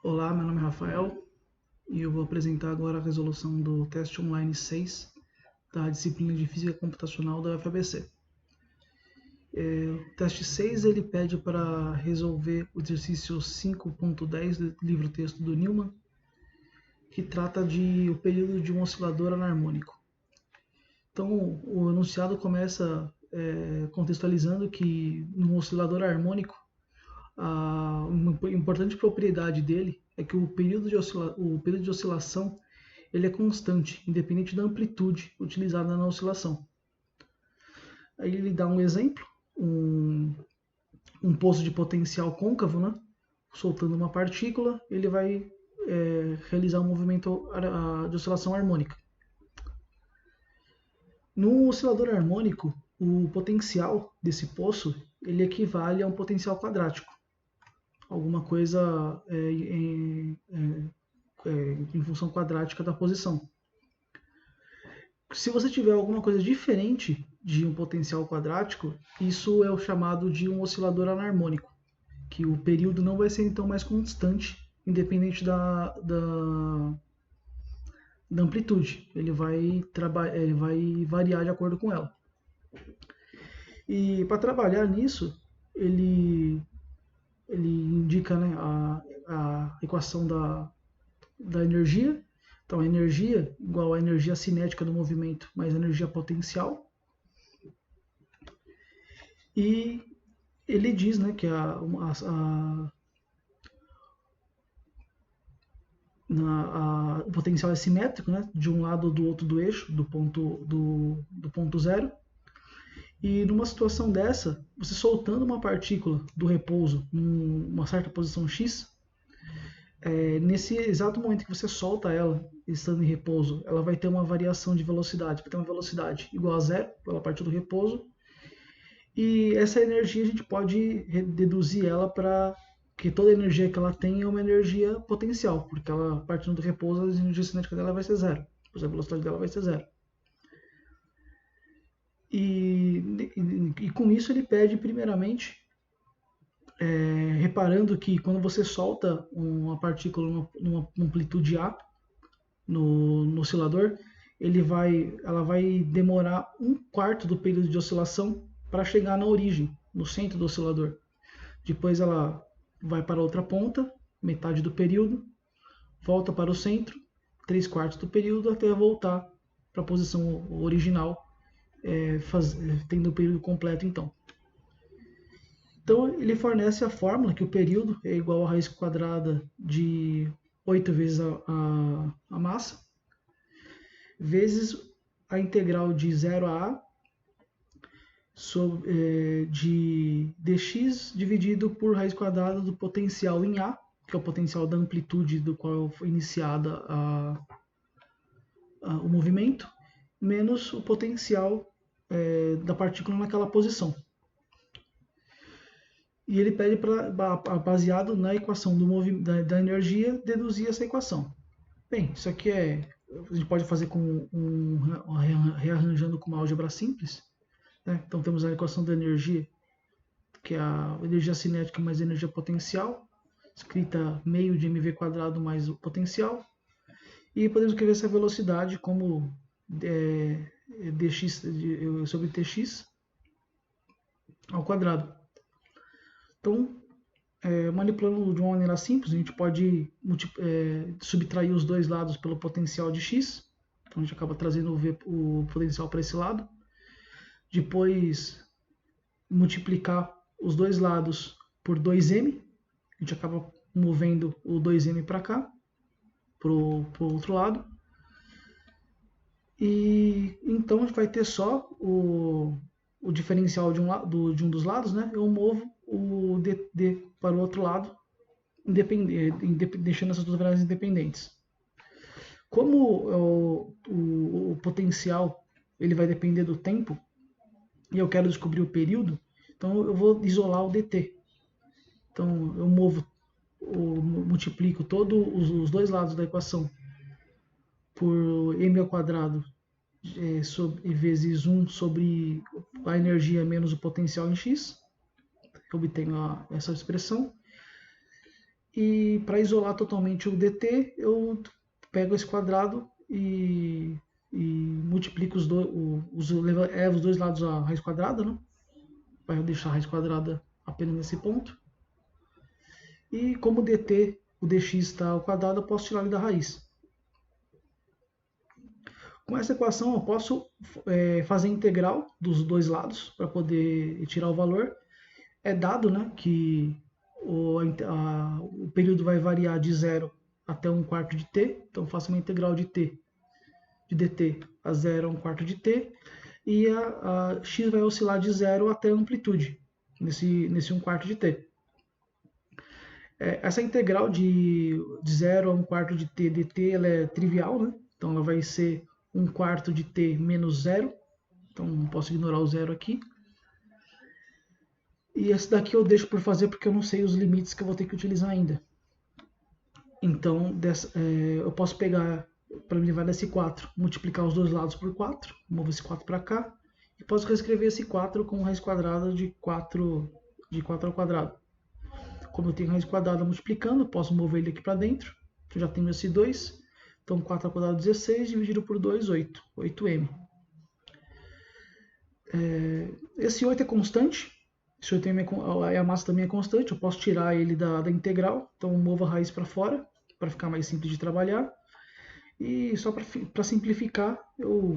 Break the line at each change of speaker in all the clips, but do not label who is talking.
Olá, meu nome é Rafael e eu vou apresentar agora a resolução do teste online 6 da disciplina de Física Computacional da UFABC. O teste 6 ele pede para resolver o exercício 5.10 do livro-texto do Newman, que trata de o período de um oscilador anarmônico. Então, o enunciado começa contextualizando que no oscilador harmônico, uma importante propriedade dele é que o período de oscilação ele é constante, independente da amplitude utilizada na oscilação. Aí ele dá um exemplo, um poço de potencial côncavo, né? Soltando uma partícula, ele vai realizar um movimento de oscilação harmônica. No oscilador harmônico, o potencial desse poço ele equivale a um potencial quadrático, alguma coisa em função quadrática da posição. Se você tiver alguma coisa diferente de um potencial quadrático, isso é o chamado de um oscilador anarmônico, que o período não vai ser então mais constante, independente da amplitude. Ele vai variar de acordo com ela. E para trabalhar nisso, ele indica, né, a equação da energia. Então, a energia igual a energia cinética do movimento mais a energia potencial. E ele diz, né, que o potencial é simétrico, né, de um lado ou do outro do eixo, do ponto zero. E numa situação dessa, você soltando uma partícula do repouso em uma certa posição x, nesse exato momento que você solta ela, estando em repouso, ela vai ter uma variação de velocidade, vai ter uma velocidade igual a zero, pela parte do repouso, e essa energia a gente pode deduzir ela para que toda a energia que ela tem é uma energia potencial, porque ela partindo do repouso, a energia cinética dela vai ser zero, pois a velocidade dela vai ser zero. E com isso ele pede primeiramente, reparando que quando você solta uma partícula numa amplitude A no oscilador, ela vai demorar um quarto do período de oscilação para chegar na origem, no centro do oscilador. Depois ela vai para a outra ponta, metade do período, volta para o centro, 3/4 do período, até voltar para a posição original, tendo o período completo então. Então ele fornece a fórmula que o período é igual a raiz quadrada de 8 vezes a massa, vezes a integral de 0 a A de dx dividido por raiz quadrada do potencial em A, que é o potencial da amplitude do qual foi iniciada o movimento, menos o potencial da partícula naquela posição. E ele pede para, baseado na equação da energia, deduzir essa equação. Bem, isso aqui a gente pode fazer rearranjando com uma álgebra simples. Né? Então temos a equação da energia, que é a energia cinética mais a energia potencial, escrita meio de mv quadrado mais o potencial. E podemos escrever essa velocidade como dx sobre tx ao quadrado. Então, manipulando de uma maneira simples, a gente pode subtrair os dois lados pelo potencial de x. Então a gente acaba trazendo o potencial para esse lado. Depois, multiplicar os dois lados por 2m. A gente acaba movendo o 2m para cá, para o outro lado. E então a gente vai ter só o diferencial de um dos lados, né? Eu movo o dt para o outro lado, deixando essas duas variáveis independentes. Como o potencial ele vai depender do tempo, e eu quero descobrir o período, então eu vou isolar o dt. Então eu multiplico todos os dois lados da equação por m ao quadrado vezes 1 sobre a energia menos o potencial em x. Eu obtenho essa expressão. E para isolar totalmente o dt, eu pego esse quadrado e multiplico levo os dois lados a raiz quadrada, né? Para deixar a raiz quadrada apenas nesse ponto. E como o dt, o dx está ao quadrado, eu posso tirar ele da raiz. Com essa equação eu posso fazer a integral dos dois lados para poder tirar o valor. É dado, né, que o período vai variar de 0 até 1/4 de t, então faço uma integral de t, de dt a 0 a 1/4 de t, e a x vai oscilar de 0 até a amplitude, nesse 1/4 de t. Essa integral de 0 a 1/4 de t dt ela é trivial, né? Então ela vai ser 1/4 de t menos 0, então posso ignorar o zero aqui. E esse daqui eu deixo por fazer porque eu não sei os limites que eu vou ter que utilizar ainda. Então eu posso pegar, para me levar desse 4, multiplicar os dois lados por 4, movo esse 4 para cá, e posso reescrever esse 4 com raiz quadrada de 4 ao quadrado. Como eu tenho raiz quadrada multiplicando, posso mover ele aqui para dentro. Eu já tenho esse 2. Então 4 ao quadrado 16, dividido por 2, 8. 8m. Esse 8 é constante. Esse 8m a massa também é constante. Eu posso tirar ele da integral. Então eu movo a raiz para fora, para ficar mais simples de trabalhar. E só para simplificar,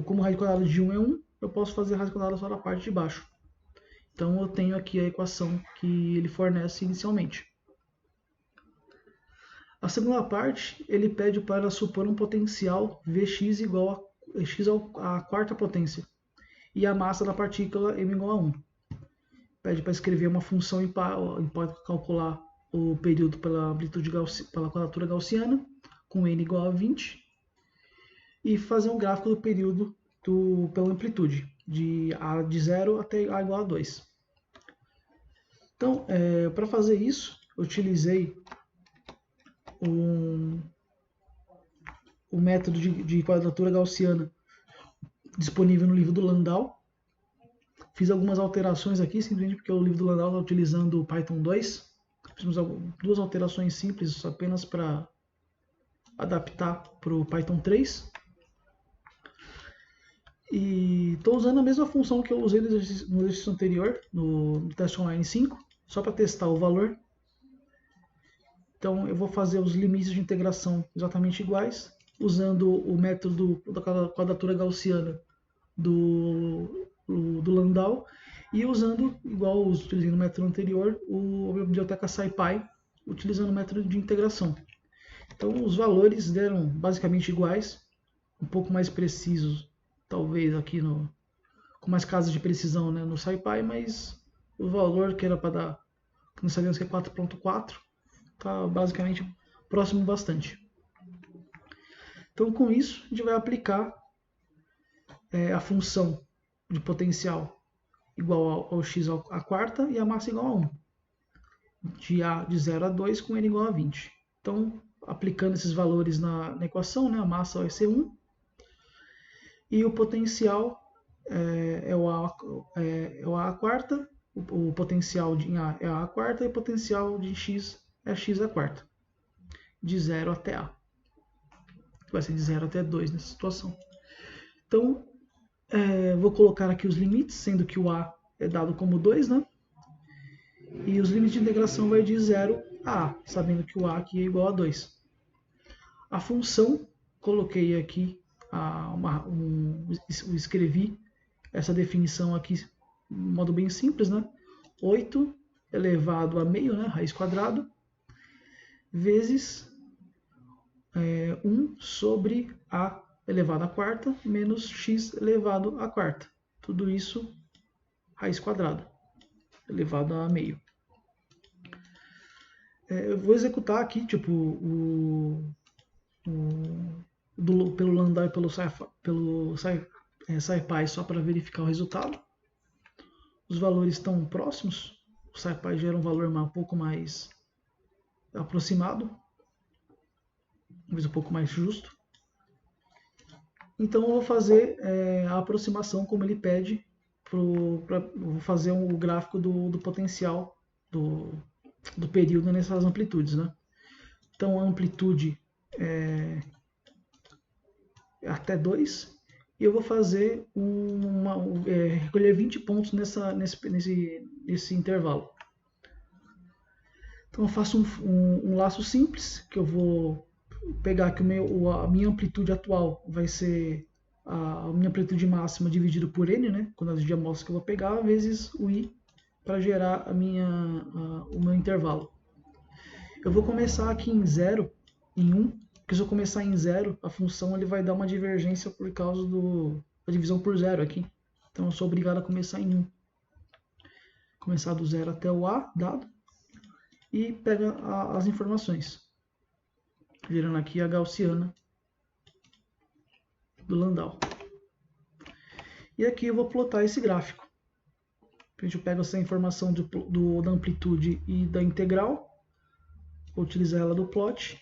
como a raiz quadrada de 1 é 1, eu posso fazer a raiz quadrada só da parte de baixo. Então eu tenho aqui a equação que ele fornece inicialmente. A segunda parte, ele pede para supor um potencial Vx igual a x à quarta potência e a massa da partícula m igual a 1. Pede para escrever uma função e pode calcular o período pela amplitude pela quadratura gaussiana, com n igual a 20, e fazer um gráfico do período pela amplitude, de 0 até a igual a 2. Então, para fazer isso, eu utilizei o método de quadratura gaussiana disponível no livro do Landau. Fiz algumas alterações aqui, simplesmente porque o livro do Landau está utilizando o Python 2. Fizemos duas alterações simples, apenas para adaptar para o Python 3. E estou usando a mesma função que eu usei no exercício anterior, no teste online 5, só para testar o valor. Então eu vou fazer os limites de integração exatamente iguais, usando o método da quadratura gaussiana do Landau e usando, igual eu utilizei no método anterior, a biblioteca SciPy, utilizando o método de integração. Então os valores deram basicamente iguais, um pouco mais precisos, talvez aqui com mais casas de precisão, né, no SciPy, mas o valor que era para dar, nós sabemos que é 4.4, está basicamente próximo bastante. Então com isso a gente vai aplicar a função de potencial igual ao x à quarta e a massa igual a 1. De 0 a 2 com n igual a 20. Então, aplicando esses valores na equação, né, a massa vai ser 1. E o potencial é o a à quarta. O potencial de A é a à quarta e o potencial de x é x à quarta. De 0 até A. Vai ser de 0 até 2 nessa situação. Então, vou colocar aqui os limites, sendo que o A é dado como 2, né? E os limites de integração vai de 0 a A, sabendo que o A aqui é igual a 2. A função, coloquei aqui, escrevi essa definição aqui de modo bem simples, né? 8 elevado a meio, né? Raiz quadrada, vezes 1 sobre A elevado à quarta menos x elevado à quarta. Tudo isso raiz quadrada elevado a meio. Eu vou executar aqui, tipo, pelo Landau e pelo SciPy só para verificar o resultado. Os valores estão próximos. O SciPy gera um valor um pouco mais aproximado, talvez um pouco mais justo. Então eu vou fazer a aproximação como ele pede. Vou fazer o gráfico do potencial do período nessas amplitudes, né? Então a amplitude é até 2. E eu vou fazer recolher 20 pontos nesse intervalo. Então eu faço um laço simples, que eu vou pegar que a minha amplitude atual vai ser a minha amplitude máxima dividido por n, né? Quantidade de amostras que eu vou pegar, vezes o i, para gerar o meu intervalo. Eu vou começar aqui em 0, em 1, porque se eu começar em 0, a função ele vai dar uma divergência por causa da divisão por 0 aqui. Então eu sou obrigado a começar em 1. Começar do 0 até o a dado e pega as informações. Gerando aqui a gaussiana do Landau. E aqui eu vou plotar esse gráfico. Eu pego essa informação da amplitude e da integral, vou utilizar ela do plot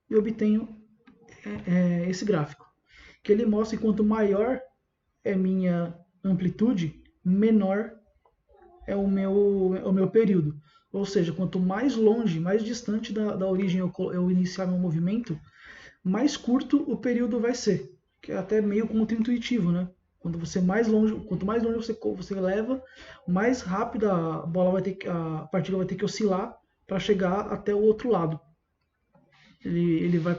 e obtenho esse gráfico, que ele mostra que quanto maior é minha amplitude, menor é o meu período. Ou seja, quanto mais longe, mais distante da origem eu iniciar meu movimento, mais curto o período vai ser. Que é até meio contra-intuitivo, né? Quanto mais longe você leva, mais rápido a partícula vai ter que oscilar para chegar até o outro lado. Ele vai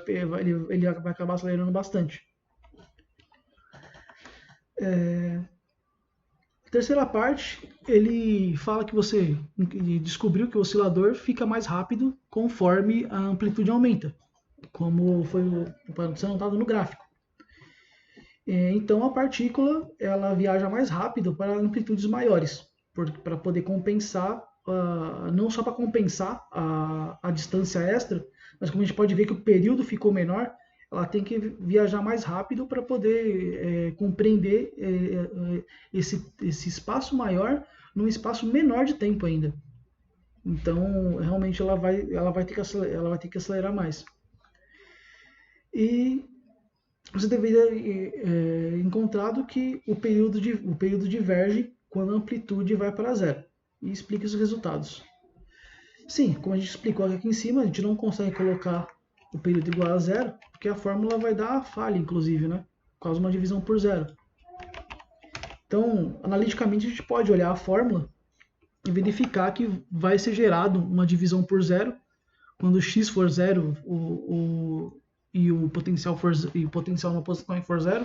acabar acelerando bastante. Terceira parte, ele fala que você descobriu que o oscilador fica mais rápido conforme a amplitude aumenta, como foi sendo notado no gráfico. Então a partícula ela viaja mais rápido para amplitudes maiores, para poder compensar, não só para compensar a distância extra, mas como a gente pode ver que o período ficou menor, ela tem que viajar mais rápido para poder compreender esse espaço maior num espaço menor de tempo ainda. Então, realmente, ela vai ter que acelerar mais. E você deveria encontrado que o período diverge quando a amplitude vai para zero. E explica os resultados. Sim, como a gente explicou aqui em cima, a gente não consegue colocar o período igual a zero, porque a fórmula vai dar falha, inclusive, né? Por causa de uma divisão por zero. Então, analiticamente, a gente pode olhar a fórmula e verificar que vai ser gerado uma divisão por zero quando o x for zero e o potencial na posição for zero.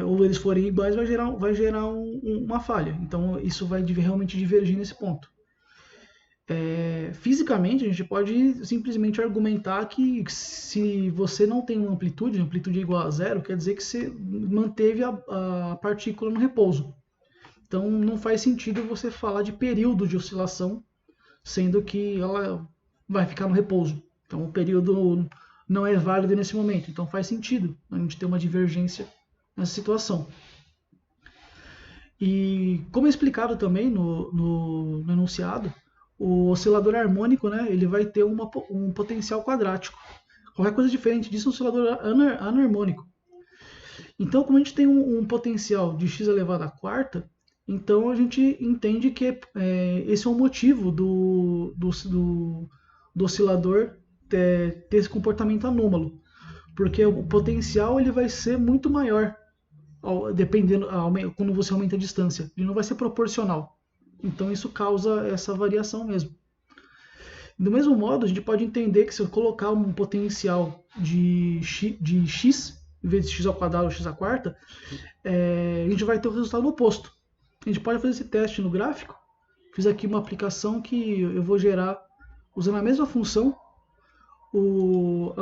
Ou eles forem iguais, vai gerar uma falha. Então, isso vai realmente divergir nesse ponto. Fisicamente, a gente pode simplesmente argumentar que se você não tem uma amplitude é igual a zero, quer dizer que você manteve a partícula no repouso. Então, não faz sentido você falar de período de oscilação, sendo que ela vai ficar no repouso. Então, o período não é válido nesse momento. Então, faz sentido a gente ter uma divergência nessa situação. E, como é explicado também no enunciado, o oscilador harmônico, né, ele vai ter um potencial quadrático. Qualquer coisa diferente disso é um oscilador anarmônico. Então, como a gente tem um potencial de x elevado à quarta, então a gente entende que esse é o motivo do oscilador ter esse comportamento anômalo. Porque o potencial ele vai ser muito maior dependendo quando você aumenta a distância. Ele não vai ser proporcional. Então isso causa essa variação mesmo. Do mesmo modo, a gente pode entender que se eu colocar um potencial de x, em vez de x ao quadrado ou x à quarta, a gente vai ter o resultado oposto. A gente pode fazer esse teste no gráfico. Fiz aqui uma aplicação que eu vou gerar, usando a mesma função, o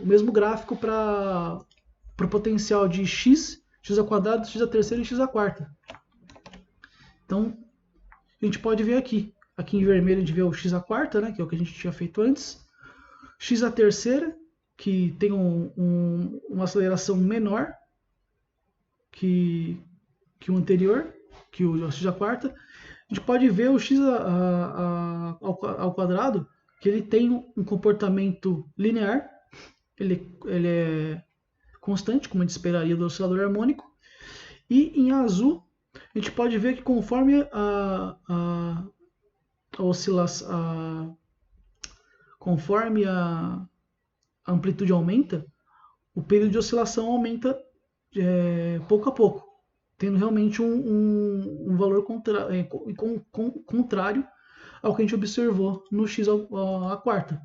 mesmo gráfico para o potencial de x ao quadrado, x à terceira e x à quarta. Então, a gente pode ver aqui. Aqui em vermelho a gente vê o x à quarta, né, que é o que a gente tinha feito antes. X à terceira, que tem uma aceleração menor que o anterior, que o x à quarta. A gente pode ver o x ao quadrado, que ele tem um comportamento linear. Ele é constante, como a gente esperaria do oscilador harmônico. E em azul, a gente pode ver que conforme conforme a amplitude aumenta, o período de oscilação aumenta pouco a pouco, tendo realmente um valor contrário ao que a gente observou no x à quarta.